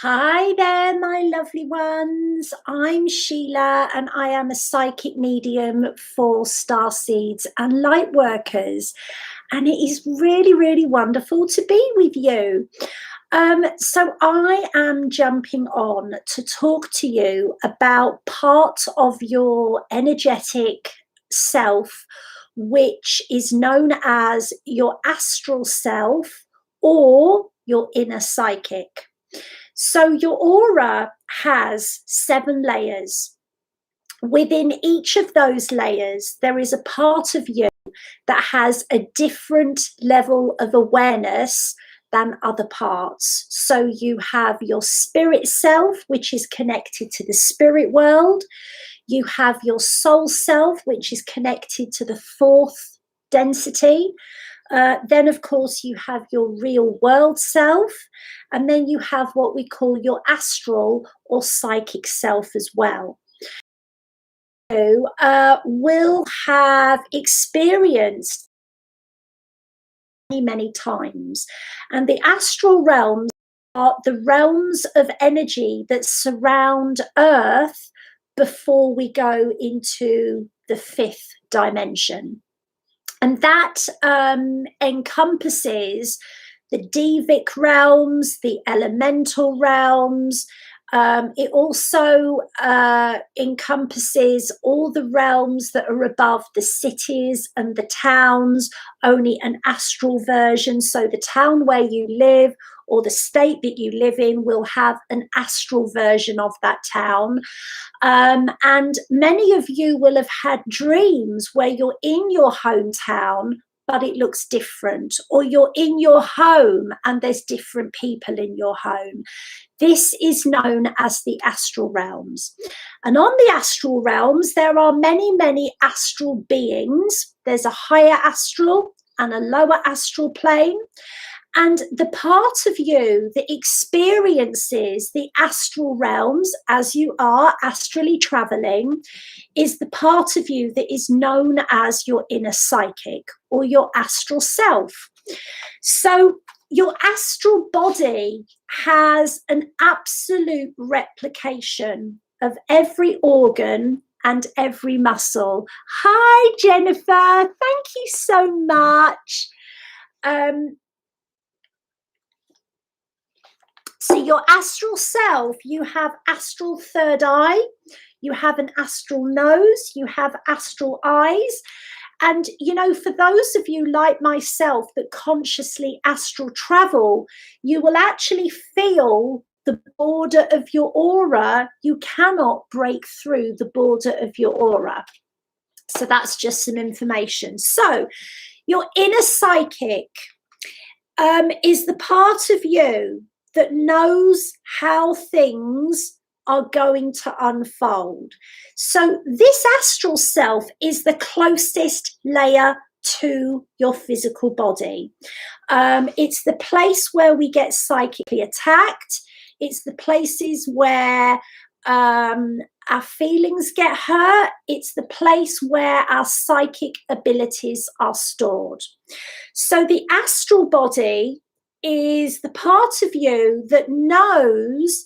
Hi there, my lovely ones. I'm Sheila and I am a psychic medium for starseeds and light workers. And it is really, really wonderful to be with you. So I am jumping on to talk to you about part of your energetic self, which is known as your astral self or your inner psychic. So your aura has 7 layers. Within each of those layers, there is a part of you that has a different level of awareness than other parts. So you have your spirit self, which is connected to the spirit world. You have your soul self, which is connected to the 4th density. Then, of course, you have your real world self, and then you have what we call your astral or psychic self as well. You will have experienced many times, and the astral realms are the realms of energy that surround Earth before we go into the 5th dimension. And that encompasses the Devic realms, the elemental realms. It also encompasses all the realms that are above the cities and the towns, only an astral version. So the town where you live or the state that you live in will have an astral version of that town. And many of you will have had dreams where you're in your hometown, but it looks different, or you're in your home and there's different people in your home. This is known as the astral realms. And on the astral realms, there are many, many astral beings. There's a higher astral and a lower astral plane. And the part of you that experiences the astral realms as you are astrally traveling is the part of you that is known as your inner psychic or your astral self. So your astral body has an absolute replication of every organ and every muscle. Hi, Jennifer. Thank you so much. So your astral self, you have astral third eye, you have an astral nose, you have astral eyes. And, you know, for those of you like myself that consciously astral travel, you will actually feel the border of your aura. You cannot break through the border of your aura. So that's just some information. So your inner psychic is the part of you that knows how things are going to unfold. So this astral self is the closest layer to your physical body. It's the place where we get psychically attacked. It's the places where our feelings get hurt. It's the place where our psychic abilities are stored. So the astral body is the part of you that knows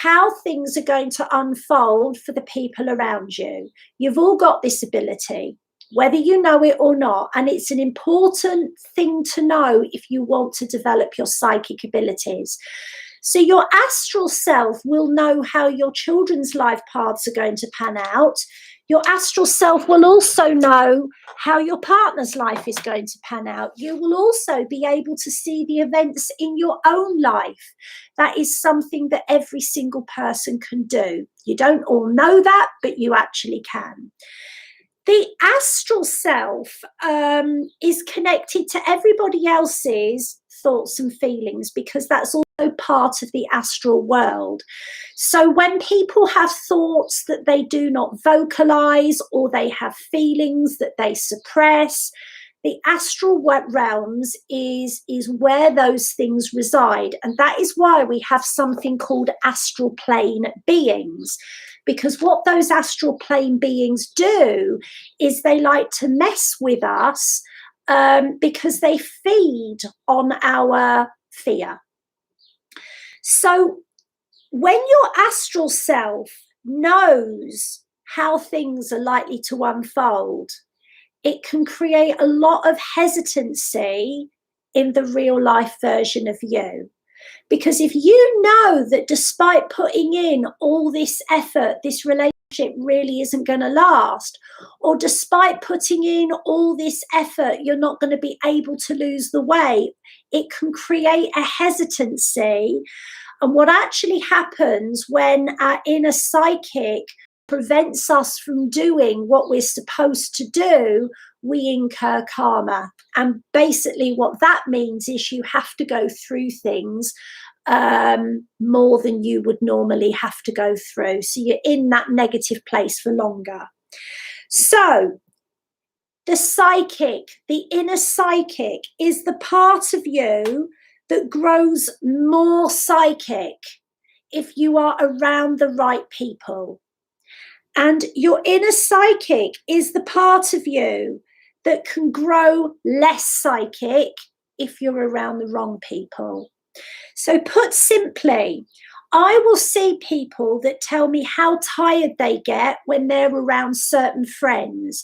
how things are going to unfold for the people around you. You've all got this ability, whether you know it or not, and it's an important thing to know if you want to develop your psychic abilities. So your astral self will know how your children's life paths are going to pan out. Your astral self will also know how your partner's life is going to pan out. You will also be able to see the events in your own life. That is something that every single person can do. You don't all know that, but you actually can. The astral self is connected to everybody else's thoughts and feelings because that's also part of the astral world. So when people have thoughts that they do not vocalize or they have feelings that they suppress, the astral realms is where those things reside. And that is why we have something called astral plane beings. Because what those astral plane beings do is they like to mess with us because they feed on our fear. So when your astral self knows how things are likely to unfold, it can create a lot of hesitancy in the real life version of you. Because if you know that despite putting in all this effort, this relationship really isn't going to last, or despite putting in all this effort, you're not going to be able to lose the weight, it can create a hesitancy. And what actually happens when our inner psychic prevents us from doing what we're supposed to do, we incur karma. And basically what that means is you have to go through things more than you would normally have to go through. So you're in that negative place for longer. So the psychic, the inner psychic, is the part of you that grows more psychic if you are around the right people. And your inner psychic is the part of you that can grow less psychic if you're around the wrong people. So put simply, I will see people that tell me how tired they get when they're around certain friends.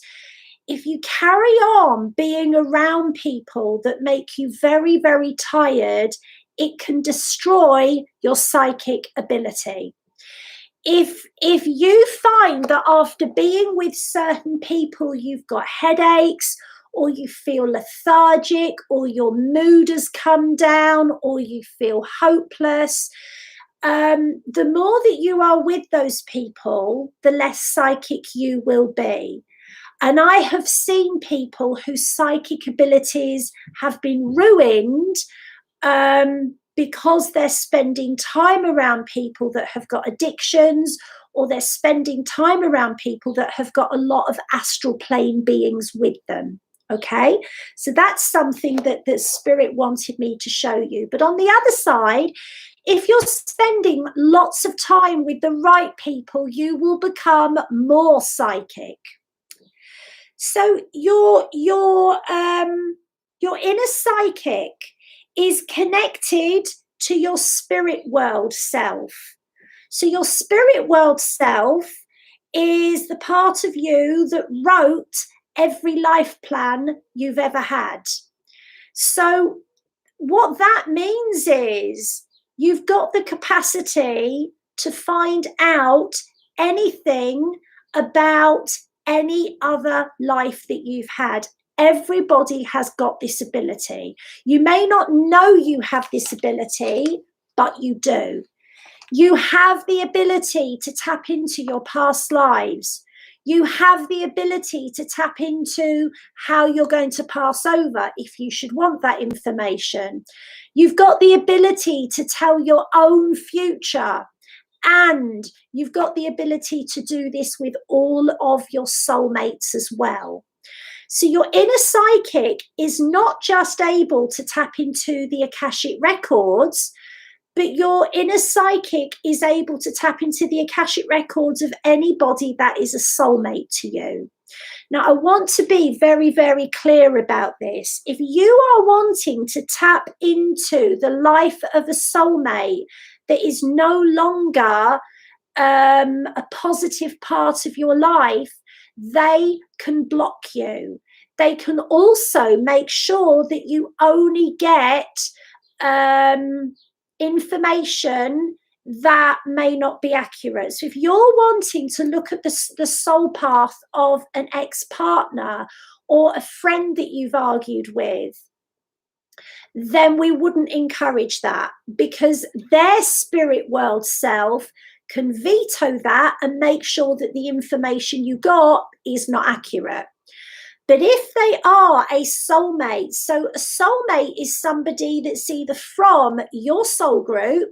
If you carry on being around people that make you very, very tired, it can destroy your psychic ability. If you find that after being with certain people, you've got headaches, or you feel lethargic, or your mood has come down, or you feel hopeless, the more that you are with those people, the less psychic you will be. And I have seen people whose psychic abilities have been ruined because they're spending time around people that have got addictions, or they're spending time around people that have got a lot of astral plane beings with them. Okay, so that's something that the spirit wanted me to show you. But on the other side, if you're spending lots of time with the right people, you will become more psychic. So your inner psychic is connected to your spirit world self. So your spirit world self is the part of you that wrote every life plan you've ever had. So what that means is you've got the capacity to find out anything about any other life that you've had. Everybody has got this ability. You may not know you have this ability, but you do. You have the ability to tap into your past lives. You have the ability to tap into how you're going to pass over if you should want that information. You've got the ability to tell your own future. And you've got the ability to do this with all of your soulmates as well. So your inner psychic is not just able to tap into the Akashic records, but your inner psychic is able to tap into the Akashic records of anybody that is a soulmate to you. Now, I want to be very, very clear about this. If you are wanting to tap into the life of a soulmate that is no longer a positive part of your life, they can block you. They can also make sure that you only get information that may not be accurate. So if you're wanting to look at the soul path of an ex-partner or a friend that you've argued with, then we wouldn't encourage that, because their spirit world self can veto that and make sure that the information you got is not accurate. But if they are a soulmate, so a soulmate is somebody that's either from your soul group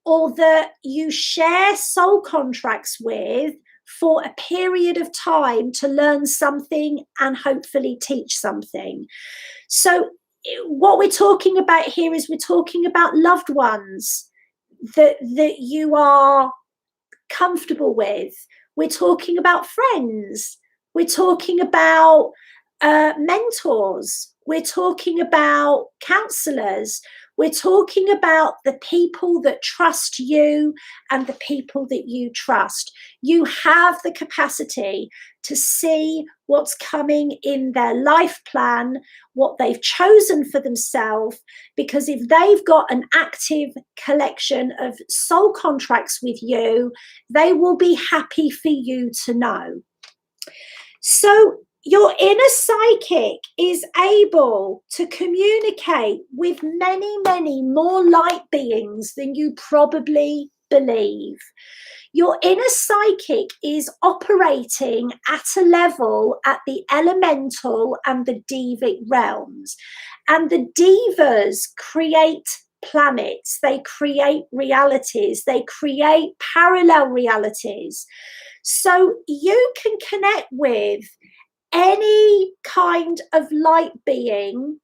or that you share soul contracts with for a period of time to learn something and hopefully teach something. So what we're talking about here is we're talking about loved ones that you are comfortable with. We're talking about friends. We're talking about mentors. We're talking about counselors. We're talking about the people that trust you and the people that you trust. You have the capacity to see what's coming in their life plan, what they've chosen for themselves, because if they've got an active collection of soul contracts with you, they will be happy for you to know. So your inner psychic is able to communicate with many, many more light beings than you probably believe. Your inner psychic is operating at a level at the elemental and the devic realms. And the divas create planets, they create realities, they create parallel realities. So you can connect with any kind of light being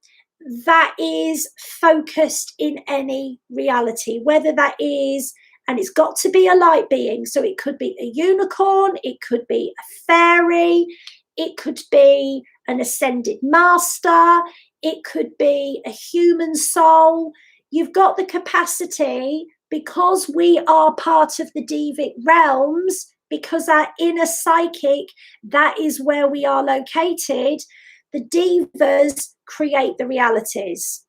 that is focused in any reality, whether that is, and it's got to be a light being, so it could be a unicorn, it could be a fairy, it could be an ascended master, it could be a human soul. You've got the capacity, because we are part of the devic realms, because our inner psychic, that is where we are located. The divas create the realities.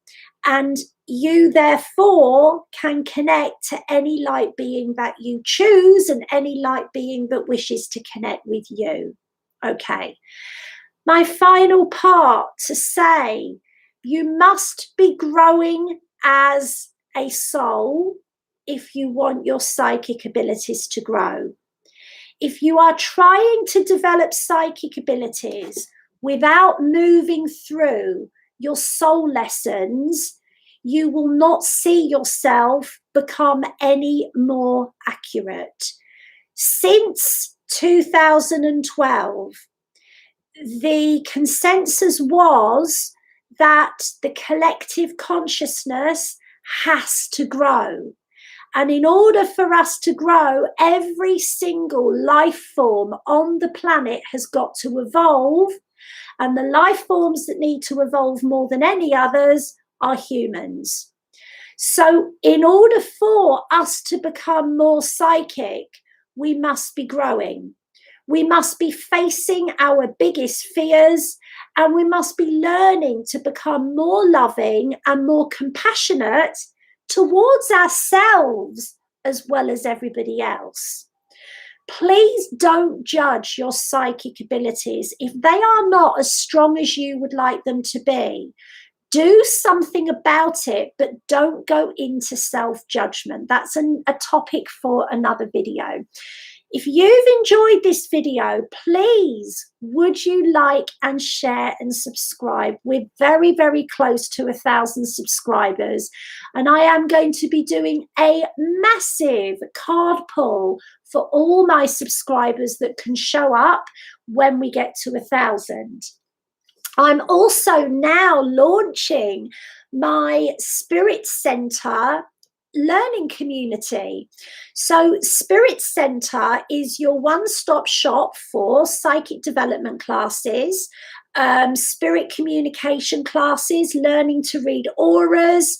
And you, therefore, can connect to any light being that you choose and any light being that wishes to connect with you. Okay. My final part to say, you must be growing as a soul if you want your psychic abilities to grow. If you are trying to develop psychic abilities without moving through your soul lessons, you will not see yourself become any more accurate. Since 2012, the consensus was that the collective consciousness has to grow. And in order for us to grow, every single life form on the planet has got to evolve. And the life forms that need to evolve more than any others are humans. So in order for us to become more psychic, we must be growing. We must be facing our biggest fears, and we must be learning to become more loving and more compassionate towards ourselves as well as everybody else. Please don't judge your psychic abilities. If they are not as strong as you would like them to be, do something about it, but don't go into self-judgment. That's a topic for another video. If you've enjoyed this video, please, would you like and share and subscribe? We're very, very close to 1,000 subscribers. And I am going to be doing a massive card pull for all my subscribers that can show up when we get to 1,000. I'm also now launching my Spirit Center learning community. So Spirit Center is your one-stop shop for psychic development classes, spirit communication classes, learning to read auras,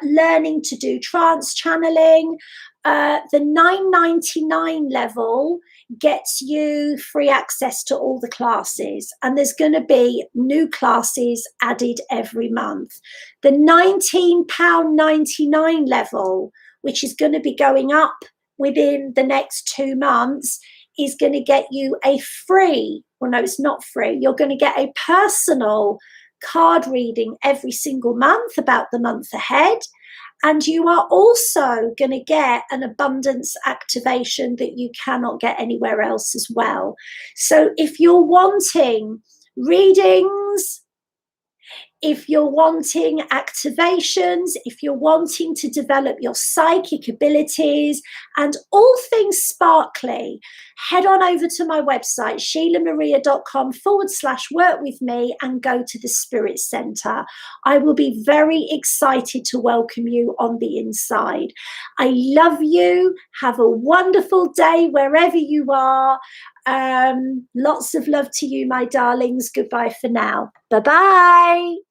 learning to do trance channeling. The $9.99 level gets you free access to all the classes, and there's going to be new classes added every month. The £19.99 level, which is going to be going up within the next 2 months, is going to get you a free, well, no, it's not free. You're going to get a personal card reading every single month about the month ahead. And you are also going to get an abundance activation that you cannot get anywhere else as well. So if you're wanting readings, if you're wanting activations, if you're wanting to develop your psychic abilities and all things sparkly, head on over to my website, sheilamaria.com/work with me, and go to the Spirit Center. I will be very excited to welcome you on the inside. I love you. Have a wonderful day wherever you are. Lots of love to you, my darlings. Goodbye for now. Bye-bye.